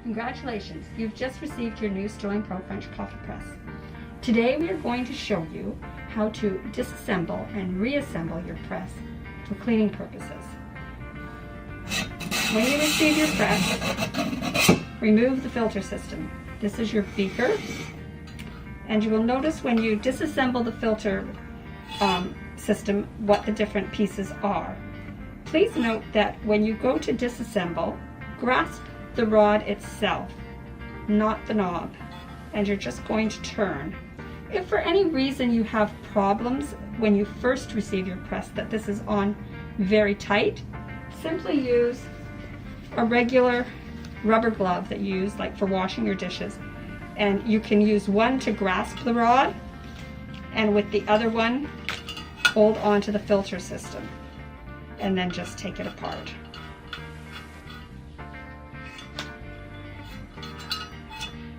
Congratulations, you've just received your new SterlingPro French Coffee Press. Today we are going to show you how to disassemble and reassemble your press for cleaning purposes. When you receive your press, remove the filter system. This is your beaker, and you will notice when you disassemble the filter system what the different pieces are. Please note that when you go to disassemble, grasp the rod itself, not the knob, and you're just going to turn. If for any reason you have problems when you first receive your press that this is on very tight, simply use a regular rubber glove that you use like for washing your dishes, and you can use one to grasp the rod and with the other one hold onto the filter system and then just take it apart.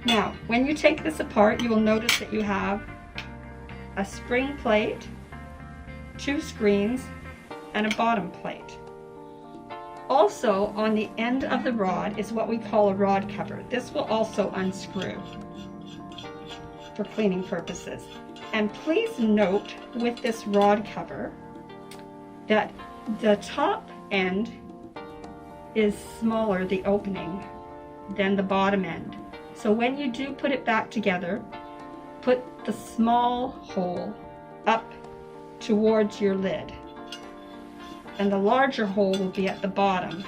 Now, when you take this apart, you will notice that you have a spring plate, 2 screens, and a bottom plate. Also, on the end of the rod is what we call a rod cover. This will also unscrew for cleaning purposes. And please note with this rod cover that the top end is smaller, the opening, than the bottom end. So when you do put it back together, put the small hole up towards your lid, and the larger hole will be at the bottom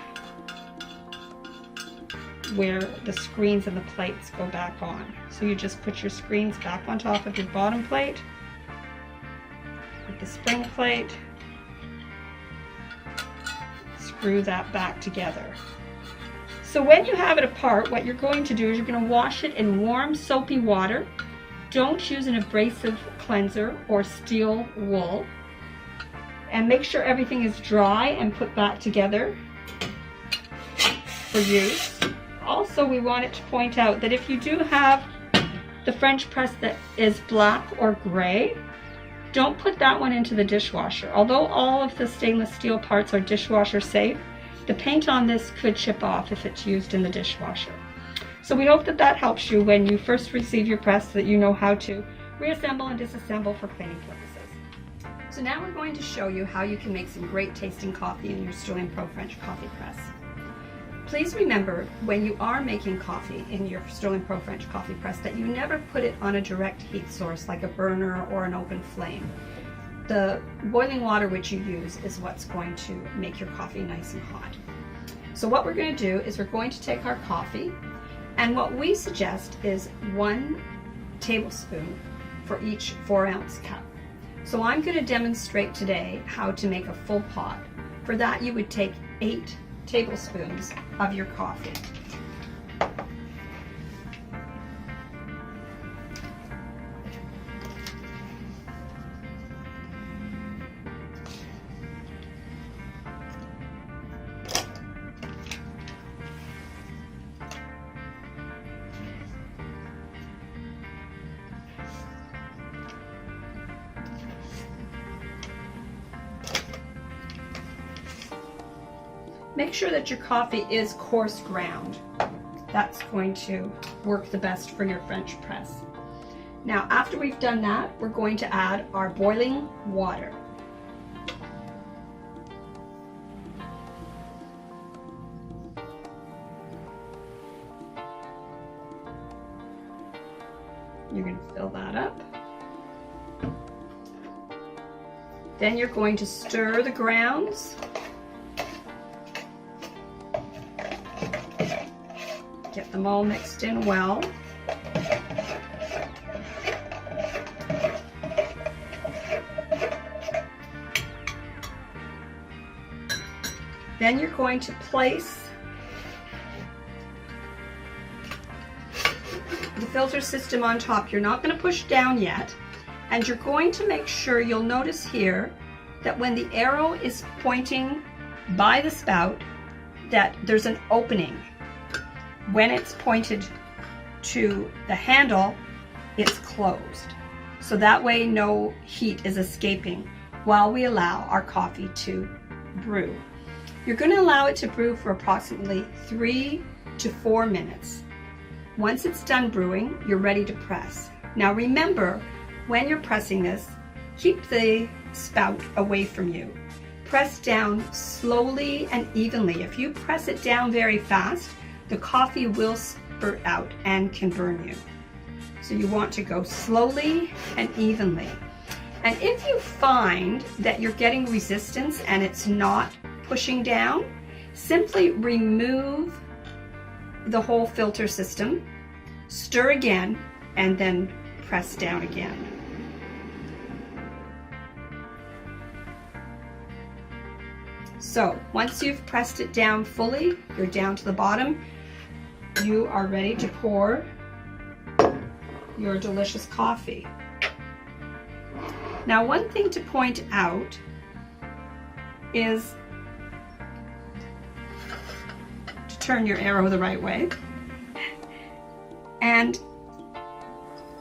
where the screens and the plates go back on. So you just put your screens back on top of your bottom plate with the spring plate, screw that back together. So when you have it apart, what you're going to do is you're going to wash it in warm soapy water. Don't use an abrasive cleanser or steel wool. And make sure everything is dry and put back together for use. Also, we wanted to point out that if you do have the French press that is black or gray, don't put that one into the dishwasher. Although all of the stainless steel parts are dishwasher safe, the paint on this could chip off if it's used in the dishwasher. So we hope that that helps you when you first receive your press, so that you know how to reassemble and disassemble for cleaning purposes. So now we're going to show you how you can make some great tasting coffee in your SterlingPro French Coffee Press. Please remember when you are making coffee in your SterlingPro French Coffee Press that you never put it on a direct heat source like a burner or an open flame. The boiling water which you use is what's going to make your coffee nice and hot. So what we're going to do is we're going to take our coffee, and what we suggest is 1 tablespoon for each 4-ounce cup. So I'm going to demonstrate today how to make a full pot. For that you would take 8 tablespoons of your coffee. Make sure that your coffee is coarse ground. That's going to work the best for your French press. Now, after we've done that, we're going to add our boiling water. You're going to fill that up. Then you're going to stir the grounds. Get them all mixed in well. Then you're going to place the filter system on top. You're not going to push down yet, and you're going to make sure, you'll notice here that when the arrow is pointing by the spout, that there's an opening. When it's pointed to the handle, it's closed. So that way no heat is escaping while we allow our coffee to brew. You're going to allow it to brew for approximately 3 to 4 minutes. Once it's done brewing, you're ready to press. Now remember, when you're pressing this, keep the spout away from you. Press down slowly and evenly. If you press it down very fast, the coffee will spurt out and can burn you. So you want to go slowly and evenly. And if you find that you're getting resistance and it's not pushing down, simply remove the whole filter system, stir again, and then press down again. So once you've pressed it down fully, you're down to the bottom, you are ready to pour your delicious coffee. Now, one thing to point out is to turn your arrow the right way. And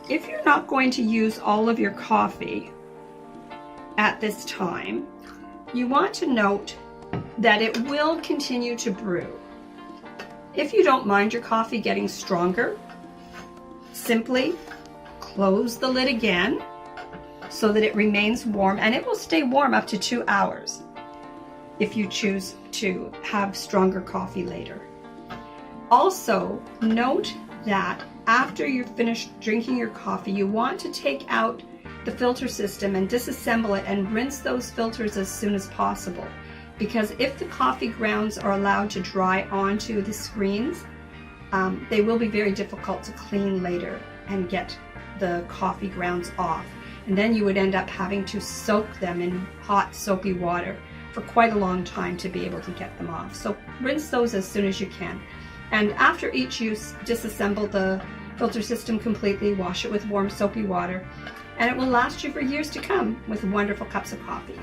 if you're not going to use all of your coffee at this time, you want to note that it will continue to brew. If you don't mind your coffee getting stronger, simply close the lid again so that it remains warm, and it will stay warm up to 2 hours if you choose to have stronger coffee later. Also, note that after you're finished drinking your coffee, you want to take out the filter system and disassemble it and rinse those filters as soon as possible. Because if the coffee grounds are allowed to dry onto the screens, they will be very difficult to clean later and get the coffee grounds off. And then you would end up having to soak them in hot soapy water for quite a long time to be able to get them off. So rinse those as soon as you can. And after each use, disassemble the filter system completely, wash it with warm soapy water, and it will last you for years to come with wonderful cups of coffee.